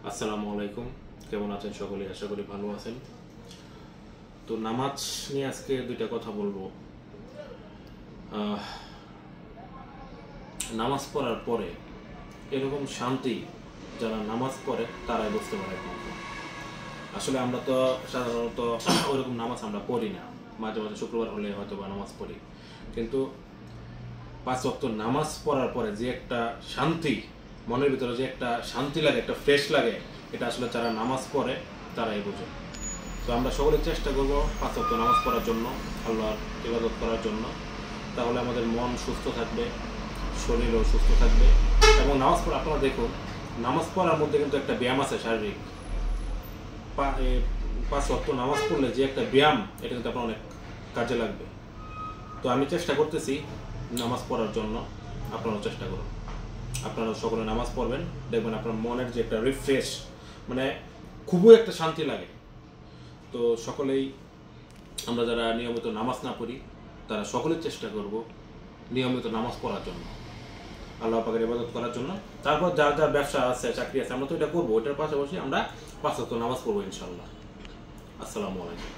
আসসালামু আলাইকুম, কেমন আছেন সকলে? আশা করি ভালো আছেন। তো নামাজ নিয়ে আজকে দুইটা কথা বলবো। নামাজ পড়ার পরে এরকম শান্তি যারা নামাজ পড়ে তারাই বুঝতে পারে একমাত্র। আসলে আমরা তো সাধারণত ওইরকম নামাজ আমরা পড়ি না, মাঝে মাঝে শুক্রবার হলে হয়তো বা নামাজ পড়ি, কিন্তু 5 ওয়াক্ত নামাজ পড়ার পরে যে একটা শান্তি, মনের ভিতরে যে একটা শান্তি লাগে, একটা ফ্রেশ লাগে, এটা আসলে যারা নামাজ পড়ে তারাই বোঝে। তো আমরা সকলে চেষ্টা করব 5 ওয়াক্ত নামাজ পড়ার জন্য, আল্লাহর ইবাদত করার জন্য। তাহলে আমাদের মন সুস্থ থাকবে, শরীরও সুস্থ থাকবে। এবং নামাজ পড়া, আপনারা দেখুন, নামাজ পড়ার মধ্যে কিন্তু একটা ব্যায়াম আছে শারীরিক। 5 ওয়াক্ত নামাজ পড়লে যে একটা ব্যায়াম, এটা কিন্তু আপনার অনেক কাজে লাগবে। তো আমি চেষ্টা করতেছি নামাজ পড়ার জন্য, আপনারাও চেষ্টা করুন। আপনারা সকলে নামাজ পড়বেন, দেখবেন আপনার মনের যে একটা রিফ্রেশ, মানে খুবই একটা শান্তি লাগে। তো সকলেই, আমরা যারা নিয়মিত নামাজ না পড়ি তারা সকলেই চেষ্টা করব নিয়মিত নামাজ পড়ার জন্য, আল্লাহ পাকের ইবাদত করার জন্য। তারপর যার যার ব্যবসা আছে, চাকরি আছে, আমরা তো এটা করবো, এটার পাশাপাশি আমরা 5 ওয়াক্ত নামাজ পড়বো ইনশাআল্লাহ। আসসালামু আলাইকুম।